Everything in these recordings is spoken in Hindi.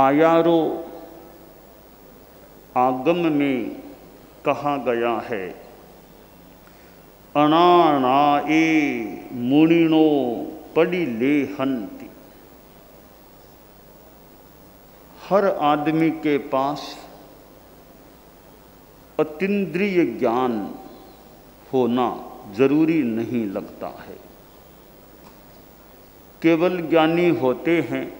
आयारो आगम में कहा गया है, अनानाए मुनिनो पड़ी ले हंति। हर आदमी के पास अतीन्द्रिय ज्ञान होना जरूरी नहीं लगता है। केवल ज्ञानी होते हैं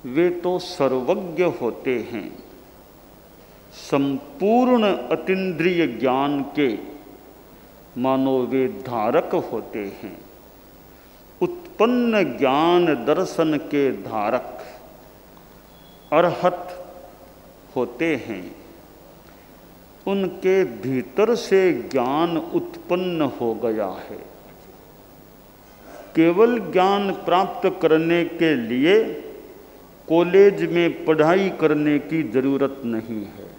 वे तो सर्वज्ञ होते हैं, संपूर्ण अतीन्द्रिय ज्ञान के मानो वे धारक होते हैं, उत्पन्न ज्ञान दर्शन के धारक अरहत होते हैं। उनके भीतर से ज्ञान उत्पन्न हो गया है। केवल ज्ञान प्राप्त करने के लिए कॉलेज में पढ़ाई करने की जरूरत नहीं है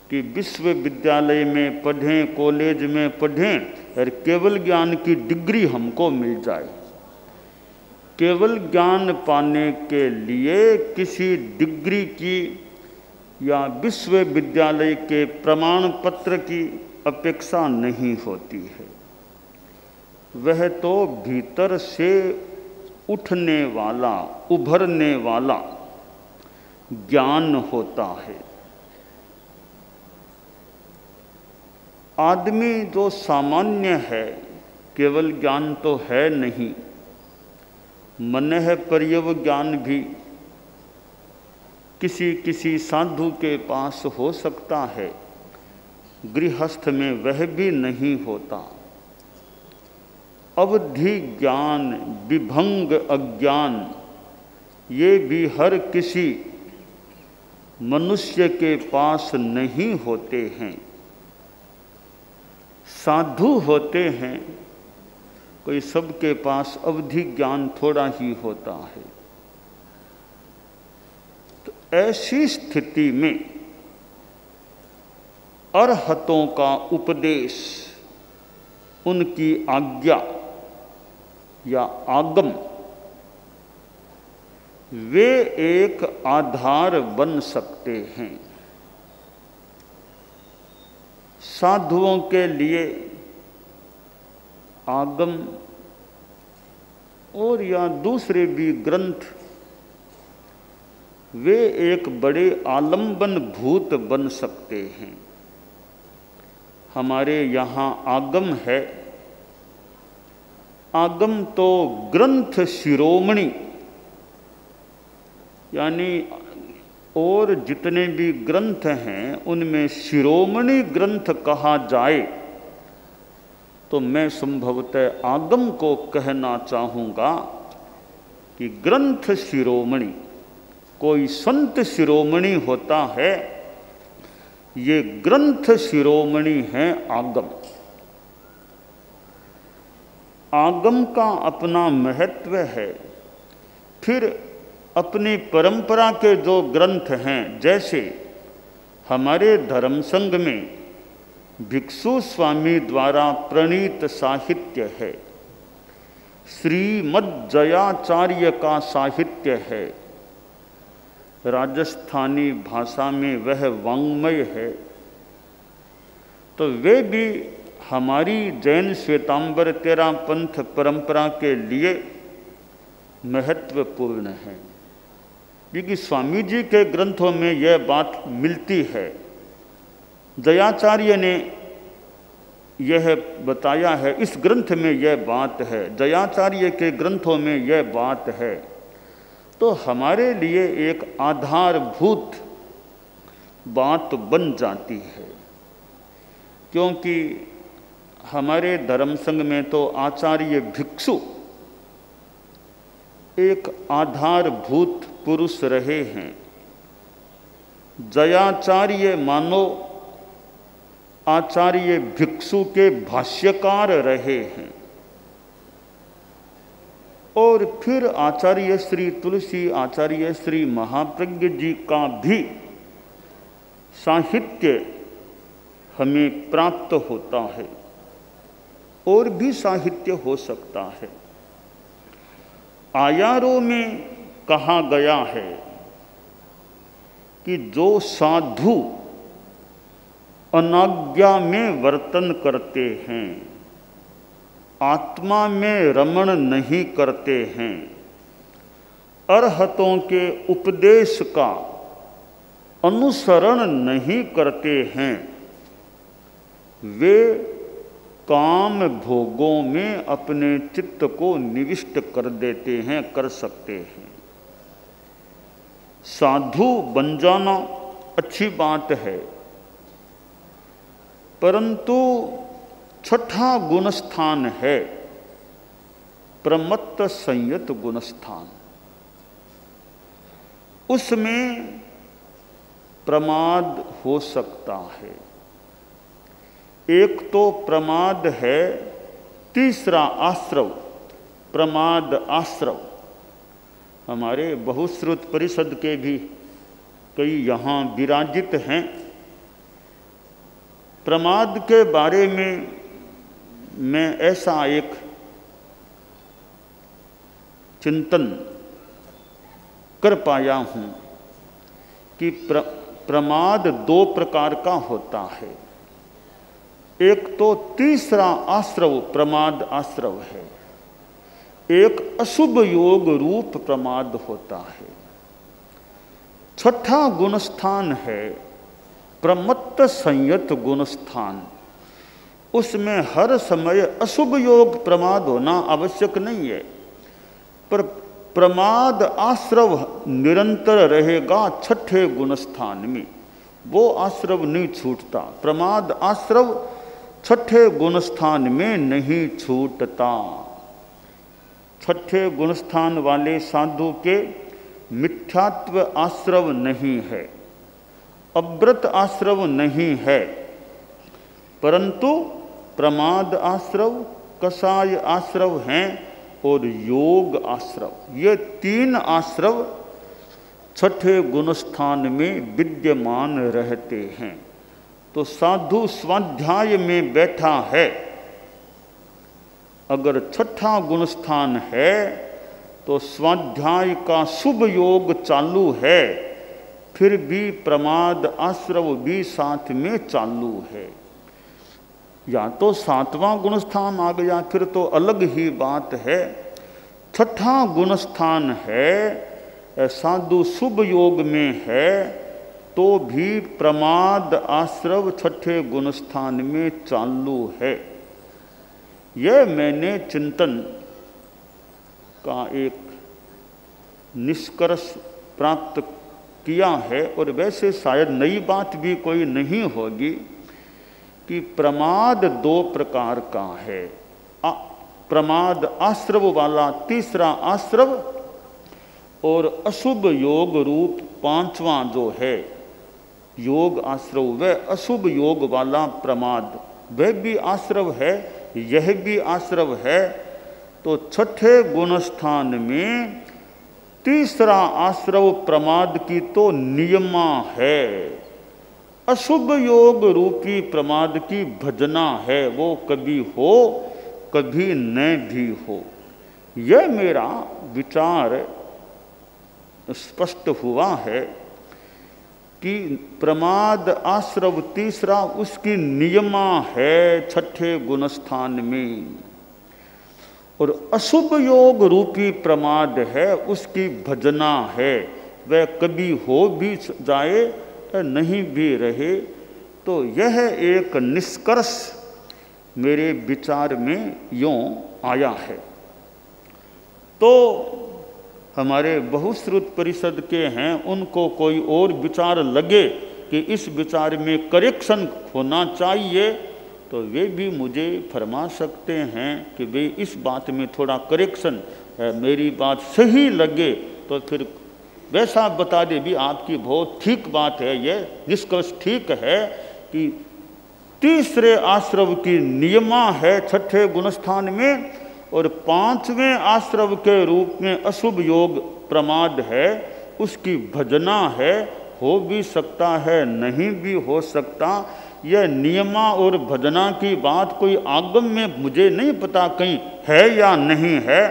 कि विश्वविद्यालय में पढ़ें, कॉलेज में पढ़ें और केवल ज्ञान की डिग्री हमको मिल जाए। केवल ज्ञान पाने के लिए किसी डिग्री की या विश्वविद्यालय के प्रमाण पत्र की अपेक्षा नहीं होती है। वह तो भीतर से उठने वाला, उभरने वाला ज्ञान होता है। आदमी जो सामान्य है, केवल ज्ञान तो है नहीं, मनः पर्यव ज्ञान भी किसी किसी साधु के पास हो सकता है, गृहस्थ में वह भी नहीं होता। अवधि ज्ञान, विभंग अज्ञान, ये भी हर किसी मनुष्य के पास नहीं होते हैं। साधु होते हैं, कोई सबके पास अवधि ज्ञान थोड़ा ही होता है। तो ऐसी स्थिति में अरहतों का उपदेश, उनकी आज्ञा या आगम, वे एक आधार बन सकते हैं। साधुओं के लिए आगम और या दूसरे भी ग्रंथ, वे एक बड़े आलंबन भूत बन सकते हैं। हमारे यहाँ आगम है, आगम तो ग्रंथ शिरोमणि, यानी और जितने भी ग्रंथ हैं उनमें शिरोमणि ग्रंथ कहा जाए तो मैं संभवतः आगम को कहना चाहूँगा कि ग्रंथ शिरोमणि, कोई संत शिरोमणि होता है, ये ग्रंथ शिरोमणि है आगम। आगम का अपना महत्व है। फिर अपनी परंपरा के जो ग्रंथ हैं, जैसे हमारे धर्म संघ में भिक्षु स्वामी द्वारा प्रणीत साहित्य है, श्रीमद् जयाचार्य का साहित्य है, राजस्थानी भाषा में वह वाङ्मय है, तो वे भी हमारी जैन श्वेतांबर तेरा पंथ परंपरा के लिए महत्वपूर्ण है। क्योंकि स्वामी जी के ग्रंथों में यह बात मिलती है। जयाचार्य ने यह बताया है, इस ग्रंथ में यह बात है, जयाचार्य के ग्रंथों में यह बात है, तो हमारे लिए एक आधारभूत बात बन जाती है। क्योंकि हमारे धर्म संघ में तो आचार्य भिक्षु एक आधारभूत पुरुष रहे हैं। जयाचार्य मानो आचार्य भिक्षु के भाष्यकार रहे हैं। और फिर आचार्य श्री तुलसी, आचार्य श्री महाप्रज्ञ जी का भी साहित्य हमें प्राप्त होता है। और भी साहित्य हो सकता है। आयारों में कहा गया है कि जो साधु अनाज्ञा में वर्तन करते हैं, आत्मा में रमण नहीं करते हैं, अरहतों के उपदेश का अनुसरण नहीं करते हैं, वे काम भोगों में अपने चित्त को निविष्ट कर देते हैं, कर सकते हैं। साधु बन जाना अच्छी बात है, परंतु छठा गुणस्थान है प्रमत्त संयत गुणस्थान। उसमें प्रमाद हो सकता है। एक तो प्रमाद है, तीसरा आश्रव, प्रमाद आश्रव। हमारे बहुश्रुत परिषद के भी कई यहाँ विराजित हैं। प्रमाद के बारे में मैं ऐसा एक चिंतन कर पाया हूँ कि प्रमाद दो प्रकार का होता है। एक तो तीसरा आश्रव प्रमाद आश्रव है, एक अशुभ योग रूप प्रमाद होता है। छठा गुणस्थान है प्रमत्त संयत गुणस्थान। उसमें हर समय अशुभ योग प्रमाद होना आवश्यक नहीं है, पर प्रमाद आश्रव निरंतर रहेगा छठे गुणस्थान में, वो आश्रव नहीं छूटता। प्रमाद आश्रव छठे गुणस्थान में नहीं छूटता। छठे गुणस्थान वाले साधु के मिथ्यात्व आश्रव नहीं है, अव्रत आश्रव नहीं है, परंतु प्रमाद आश्रव, कषाय आश्रव हैं और योग आश्रव। ये तीन आश्रव छठे गुणस्थान में विद्यमान रहते हैं। तो साधु स्वाध्याय में बैठा है, अगर छठा गुणस्थान है तो स्वाध्याय का शुभ योग चालू है, फिर भी प्रमाद आश्रव भी साथ में चालू है। या तो सातवां गुणस्थान आ गया, फिर तो अलग ही बात है। छठा गुणस्थान है, साधु शुभ योग में है, तो भी प्रमाद आश्रव छठे गुणस्थान में चालू है। यह मैंने चिंतन का एक निष्कर्ष प्राप्त किया है, और वैसे शायद नई बात भी कोई नहीं होगी कि प्रमाद दो प्रकार का है। प्रमाद आश्रव वाला तीसरा आश्रव और अशुभ योग रूप पांचवा जो है योग आश्रव, वह अशुभ योग वाला प्रमाद, वह भी आश्रव है, यह भी आश्रव है। तो छठे गुणस्थान में तीसरा आश्रव प्रमाद की तो नियमा है, अशुभ योग रूपी प्रमाद की भजना है, वो कभी हो कभी न भी हो। यह मेरा विचार स्पष्ट हुआ है कि प्रमाद आश्रव तीसरा उसकी नियमा है छठे गुणस्थान में, और अशुभ योग रूपी प्रमाद है उसकी भजना है, वह कभी हो भी जाए नहीं भी रहे। तो यह एक निष्कर्ष मेरे विचार में यों आया है। तो हमारे बहुश्रुत परिषद के हैं, उनको कोई और विचार लगे कि इस विचार में करेक्शन होना चाहिए, तो वे भी मुझे फरमा सकते हैं कि वे इस बात में थोड़ा करेक्शन है, मेरी बात सही लगे तो फिर वैसा बता दे भी आपकी बहुत ठीक बात है, यह निष्कर्ष ठीक है कि तीसरे आश्रव की नियमा है छठे गुणस्थान में, और पांचवें आश्रव के रूप में अशुभ योग प्रमाद है, उसकी भजना है, हो भी सकता है नहीं भी हो सकता। यह नियमा और भजना की बात कोई आगम में मुझे नहीं पता कहीं है या नहीं है,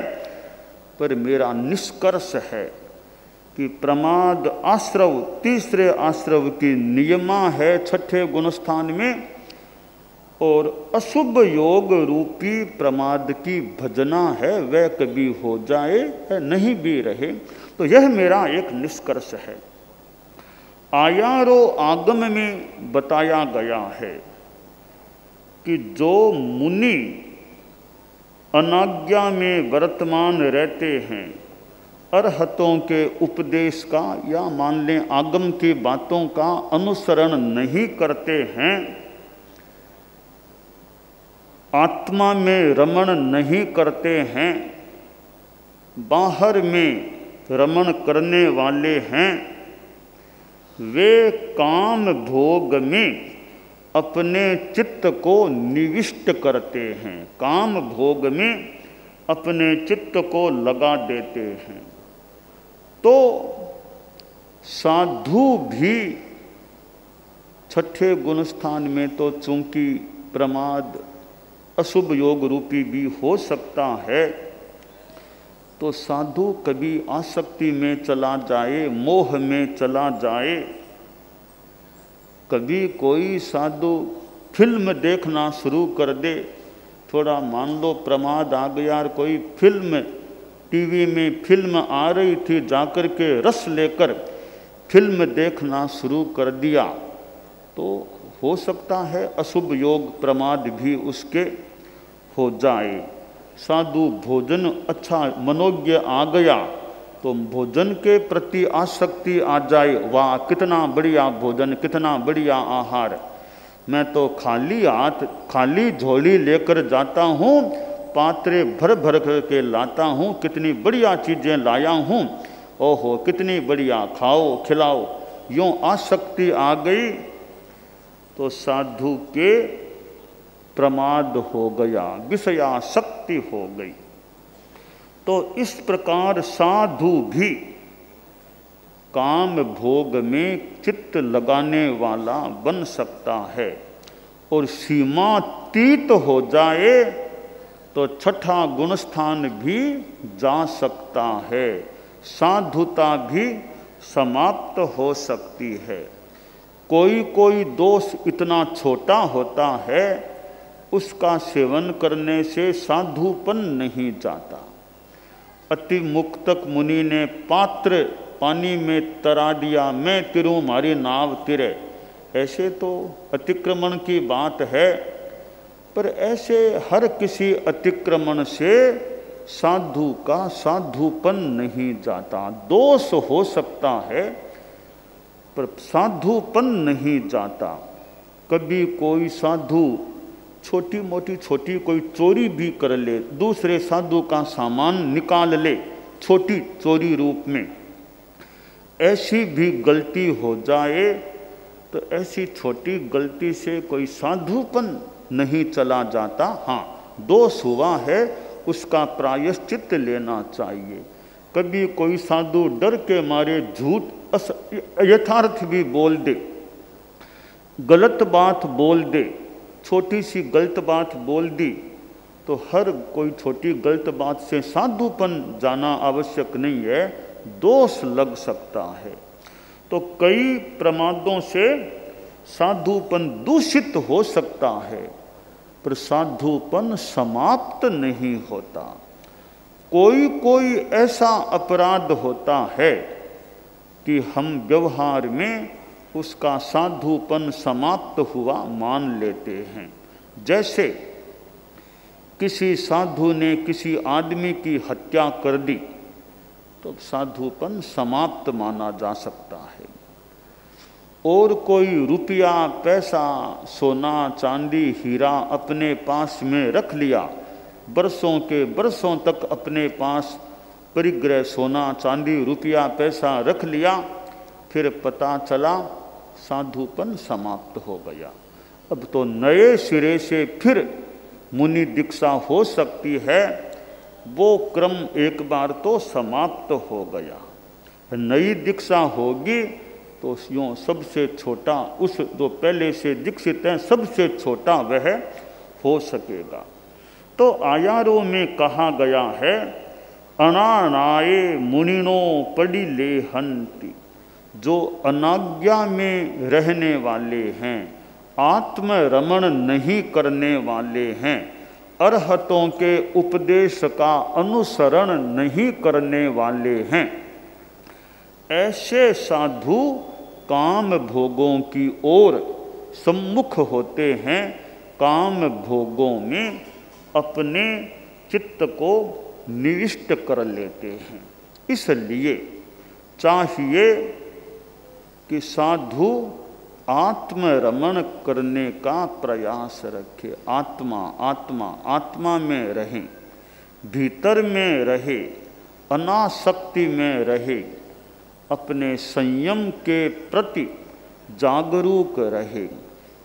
पर मेरा निष्कर्ष है कि प्रमाद आश्रव तीसरे आश्रव की नियमा है छठे गुणस्थान में, और अशुभ योग रूपी प्रमाद की भजना है, वह कभी हो जाए है नहीं भी रहे। तो यह मेरा एक निष्कर्ष है। आयारो आगम में बताया गया है कि जो मुनि अनाज्ञा में वर्तमान रहते हैं, अरहतों के उपदेश का या मान लें आगम की बातों का अनुसरण नहीं करते हैं, आत्मा में रमण नहीं करते हैं, बाहर में रमण करने वाले हैं, वे काम भोग में अपने चित्त को निविष्ट करते हैं, काम भोग में अपने चित्त को लगा देते हैं। तो साधु भी छठे गुणस्थान में तो चूंकि प्रमाद अशुभ योग रूपी भी हो सकता है, तो साधु कभी आसक्ति में चला जाए, मोह में चला जाए। कभी कोई साधु फिल्म देखना शुरू कर दे, थोड़ा मान लो प्रमाद आ गया, कोई फिल्म टीवी में फिल्म आ रही थी, जाकर के रस लेकर फिल्म देखना शुरू कर दिया, तो हो सकता है अशुभ योग प्रमाद भी उसके हो जाए। साधु भोजन अच्छा मनोज्ञ आ गया तो भोजन के प्रति आसक्ति आ जाए, वाह कितना बढ़िया भोजन, कितना बढ़िया आहार, मैं तो खाली हाथ खाली झोली लेकर जाता हूँ, पात्रे भर भर के लाता हूँ, कितनी बढ़िया चीज़ें लाया हूँ, ओहो कितनी बढ़िया, खाओ खिलाओ, यूँ आसक्ति आ गई तो साधु के प्रमाद हो गया, विषयासक्ति हो गई। तो इस प्रकार साधु भी काम भोग में चित्त लगाने वाला बन सकता है, और सीमातीत हो जाए तो छठा गुणस्थान भी जा सकता है, साधुता भी समाप्त हो सकती है। कोई कोई दोष इतना छोटा होता है, उसका सेवन करने से साधुपन नहीं जाता। अति मुक्तक मुनि ने पात्र पानी में तरा दिया, मैं तिरूं मारी नाव तिरे, ऐसे तो अतिक्रमण की बात है, पर ऐसे हर किसी अतिक्रमण से साधु का साधुपन नहीं जाता। दोष हो सकता है पर साधुपन नहीं जाता। कभी कोई साधु छोटी मोटी छोटी कोई चोरी भी कर ले, दूसरे साधु का सामान निकाल ले छोटी चोरी रूप में, ऐसी भी गलती हो जाए तो ऐसी छोटी गलती से कोई साधुपन नहीं चला जाता। हाँ, दोष हुआ है, उसका प्रायश्चित लेना चाहिए। कभी कोई साधु डर के मारे झूठ यथार्थ भी बोल दे, गलत बात बोल दे, छोटी सी गलत बात बोल दी, तो हर कोई छोटी गलत बात से साधुपन जाना आवश्यक नहीं है, दोष लग सकता है। तो कई प्रमादों से साधुपन दूषित हो सकता है, पर साधुपन समाप्त नहीं होता। कोई कोई ऐसा अपराध होता है कि हम व्यवहार में उसका साधुपन समाप्त हुआ मान लेते हैं। जैसे किसी साधु ने किसी आदमी की हत्या कर दी तो साधुपन समाप्त माना जा सकता है। और कोई रुपया पैसा सोना चांदी हीरा अपने पास में रख लिया, बरसों के बरसों तक अपने पास परिग्रह सोना चांदी रुपया पैसा रख लिया, फिर पता चला साधुपन समाप्त हो गया। अब तो नए सिरे से फिर मुनि दीक्षा हो सकती है, वो क्रम एक बार तो समाप्त हो गया। नई दीक्षा होगी तो यूँ सबसे छोटा, उस जो पहले से दीक्षित हैं सबसे छोटा वह हो सकेगा। तो आयारों में कहा गया है अनानाये मुनिनो पड़ी ले हंति, जो अनाज्ञा में रहने वाले हैं, आत्मरमण नहीं करने वाले हैं, अरहतों के उपदेश का अनुसरण नहीं करने वाले हैं, ऐसे साधु काम भोगों की ओर सम्मुख होते हैं, काम भोगों में अपने चित्त को निविष्ट कर लेते हैं। इसलिए चाहिए कि साधु आत्मरमण करने का प्रयास रखे। आत्मा आत्मा आत्मा में रहे, भीतर में रहे, अनासक्ति में रहे, अपने संयम के प्रति जागरूक रहे।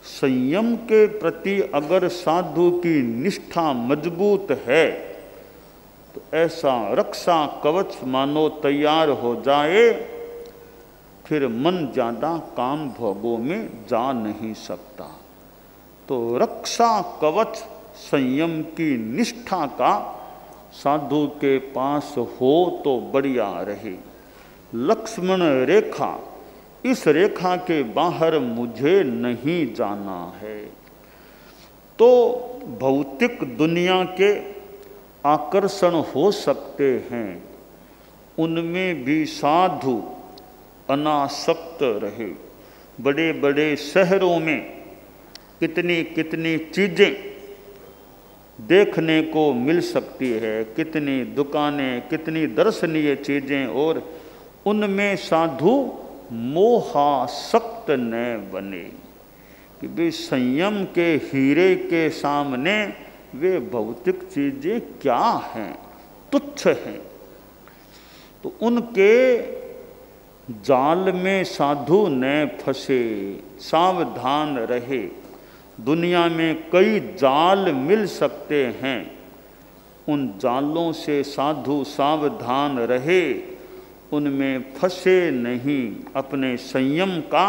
संयम के प्रति अगर साधु की निष्ठा मजबूत है तो ऐसा रक्षा कवच मानो तैयार हो जाए, फिर मन ज़्यादा काम भोगों में जा नहीं सकता। तो रक्षा कवच संयम की निष्ठा का साधु के पास हो तो बढ़िया रहे। लक्ष्मण रेखा, इस रेखा के बाहर मुझे नहीं जाना है। तो भौतिक दुनिया के आकर्षण हो सकते हैं, उनमें भी साधु अनासक्त रहे। बड़े बड़े शहरों में कितनी कितनी चीज़ें देखने को मिल सकती है, कितनी दुकानें, कितनी दर्शनीय चीज़ें, और उनमें साधु मोहासक्त न बने कि वे संयम के हीरे के सामने वे भौतिक चीज़ें क्या हैं, तुच्छ हैं। तो उनके जाल में साधु न फंसे, सावधान रहे। दुनिया में कई जाल मिल सकते हैं, उन जालों से साधु सावधान रहे, उनमें फंसे नहीं। अपने संयम का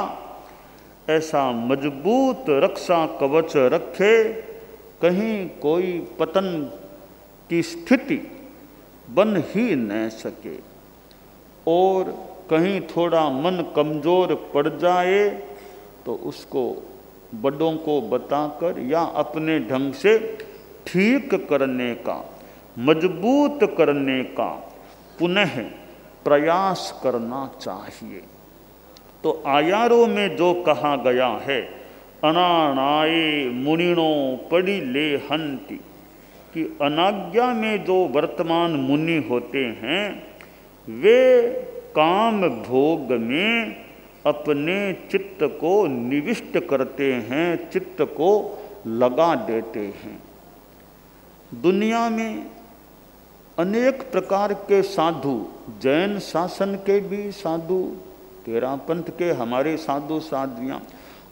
ऐसा मजबूत रक्षा कवच रखे, कहीं कोई पतन की स्थिति बन ही न सके। और कहीं थोड़ा मन कमज़ोर पड़ जाए तो उसको बड़ों को बताकर या अपने ढंग से ठीक करने का, मजबूत करने का पुनः प्रयास करना चाहिए। तो आयारों में जो कहा गया है, अनानाये मुनिनो पड़ी ले हंति, कि अनाज्ञा में जो वर्तमान मुनि होते हैं वे काम भोग में अपने चित्त को निविष्ट करते हैं, चित्त को लगा देते हैं। दुनिया में अनेक प्रकार के साधु, जैन शासन के भी साधु, तेरापंथ के हमारे साधु साध्वियाँ,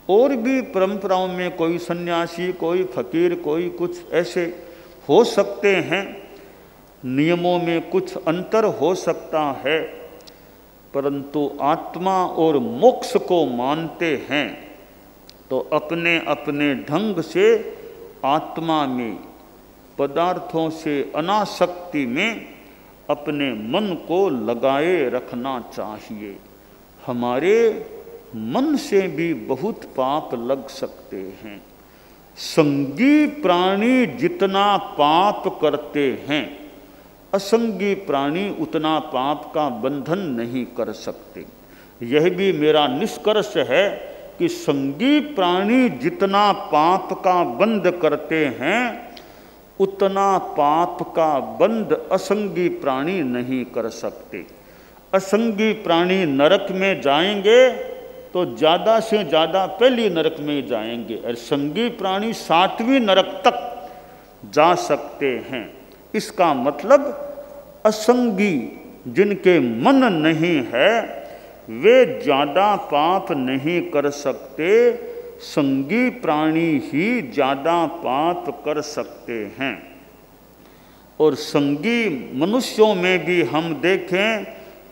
और भी परंपराओं में कोई सन्यासी, कोई फकीर, कोई कुछ ऐसे हो सकते हैं। नियमों में कुछ अंतर हो सकता है, परंतु आत्मा और मोक्ष को मानते हैं तो अपने अपने ढंग से आत्मा में, पदार्थों से अनासक्ति में अपने मन को लगाए रखना चाहिए। हमारे मन से भी बहुत पाप लग सकते हैं। संगी प्राणी जितना पाप करते हैं, असंगी प्राणी उतना पाप का बंधन नहीं कर सकते। यह भी मेरा निष्कर्ष है कि संगी प्राणी जितना पाप का बंध करते हैं, उतना पाप का बंध असंगी प्राणी नहीं कर सकते। असंगी प्राणी नरक में जाएंगे तो ज़्यादा से ज़्यादा पहली नरक में जाएंगे, और संगी प्राणी 7वीं नरक तक जा सकते हैं। इसका मतलब असंगी जिनके मन नहीं है वे ज़्यादा पाप नहीं कर सकते, संगी प्राणी ही ज़्यादा पाप कर सकते हैं। और संगी मनुष्यों में भी हम देखें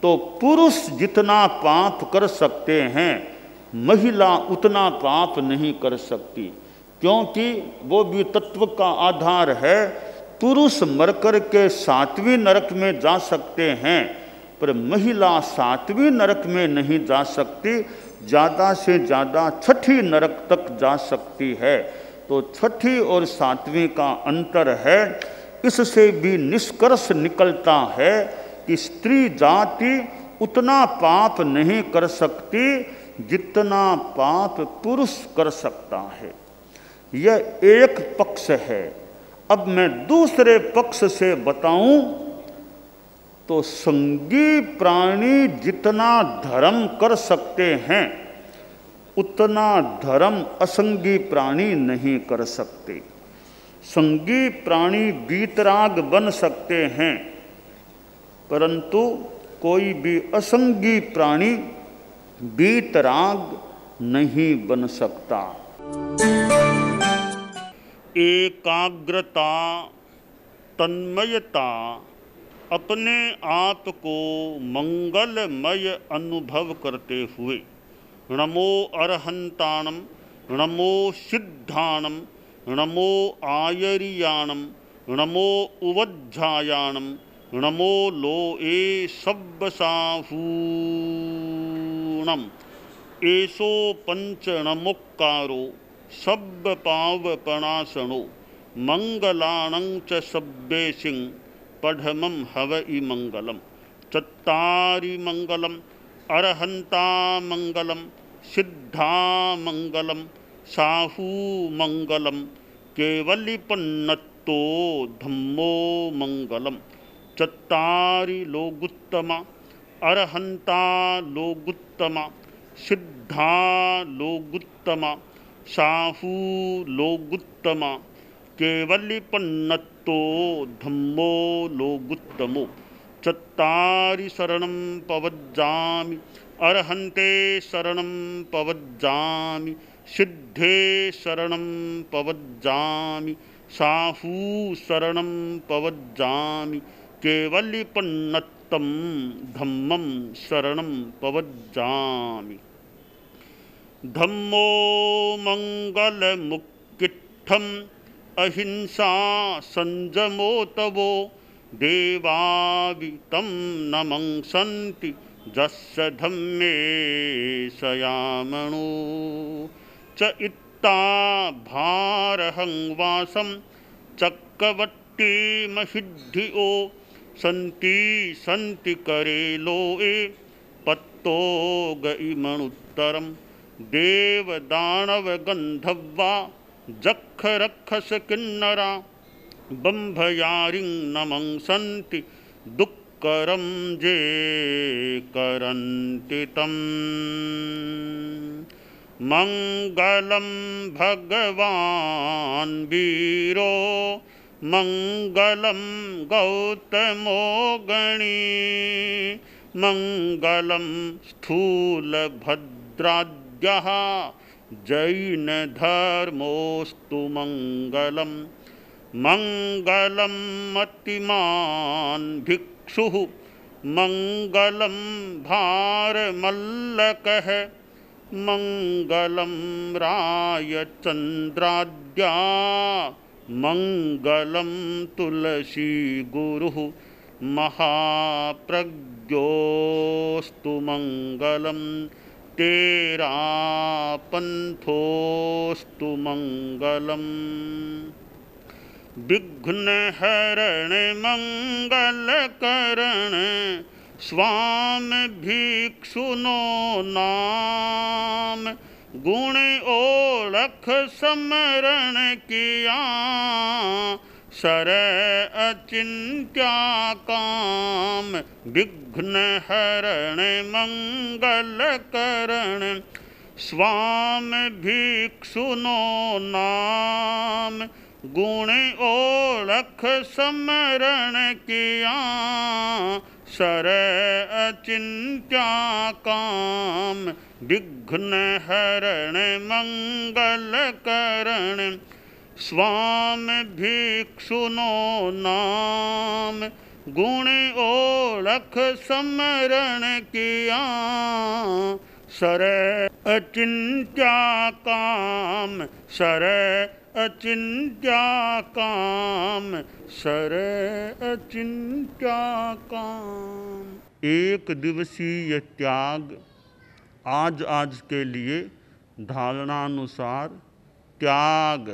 तो पुरुष जितना पाप कर सकते हैं, महिला उतना पाप नहीं कर सकती, क्योंकि वो भी तत्व का आधार है। पुरुष मरकर के 7वीं नरक में जा सकते हैं, पर महिला 7वीं नरक में नहीं जा सकती, ज़्यादा से ज़्यादा 6ठी नरक तक जा सकती है। तो 6ठी और 7वीं का अंतर है। इससे भी निष्कर्ष निकलता है कि स्त्री जाति उतना पाप नहीं कर सकती जितना पाप पुरुष कर सकता है। यह एक पक्ष है। अब मैं दूसरे पक्ष से बताऊं तो संगी प्राणी जितना धर्म कर सकते हैं उतना धर्म असंगी प्राणी नहीं कर सकते। संगी प्राणी वीतराग बन सकते हैं, परंतु कोई भी असंगी प्राणी वीतराग नहीं बन सकता। एकाग्रता, तन्मयता, अपने आप को मंगलमय अनुभव करते हुए नमो अरहंताणम, नमो सिद्धाणम, नमो आयरियाणम, नमो उवज्झायाणम, नमो लोए सब्बसाहूणम, एसो पंचणमुक्कारो सब्ब पावपणासनो, मंगलाणं च सब्बेसिं पढ़मं हवइ मंगलम। चत्तारि मंगलम, अरहंता मंगलम, सिद्धा मंगलम, साहू मंगलम, केवलिपन्नत्तो धम्मो मंगलम। चत्तारि लोगुत्तमा, अरहंता लोगुत्तमा, सिद्धा लोगुत्तमा, साहू लोगुत्तमा, केवलिपन्नत्तो धम्मो लोगुत्तमो। चत्तारि शरणं पवज्जामि, अरहन्ते शरणं पवज्जामि, सिद्धे शरणं पवज्जामि, साहू शरणं पवज्जामि, केवलिपन्नत्तं धम्मं शरणं पवज्जामि। धम्मो मंगलमुक्किट्ठम् अहिंसा संजमो तवो, देवावितं नमंसन्ति जस्य धम्मे सयामणो। च इत्ता भारहं वासं चक्रवट्टी महिद्धियो, सन्ति सन्ति करे लोए पत्तो गइमणुत्तरम्। देवदानव गंधर्वा जख रक्षस किन्नरा, बंभयारिं नमंसन्ति दुक्करं जे करन्ति तम्। मंगलम भगवान वीरो, मंगलम गौतमो गणी, मंगलम स्थूलभद्राद्यः जैन धर्मोस्तु मंगलम। मंगलम मतिमान भिक्षुः, मंगलम भारमल्लकः, मंगलम रायचंद्राद्या, मंगलम तुलसी गुरुः, महाप्रज्ञोस्तु मंगलम। तेरा पंथोस्तु मंगलम। विघ्न हरण मंगल करण, स्वामी भिक्षुनो नाम। गुण ओळख समरण किया, सर अचिंत्या काम। विघ्न हरण मंगल करण, स्वामी भिक्षुनो नाम। गुण ओळख समरण किया, सर अचिंत्या काम। विघ्न हरण मंगल करण, स्वामी भिक्षुनो नाम। गुण ओळख समरण किया, सर अचिंत्या काम। सर अचिंत्या काम, सर अचिंत्या काम। एक दिवसीय त्याग आज आज के लिए धारणानुसार त्याग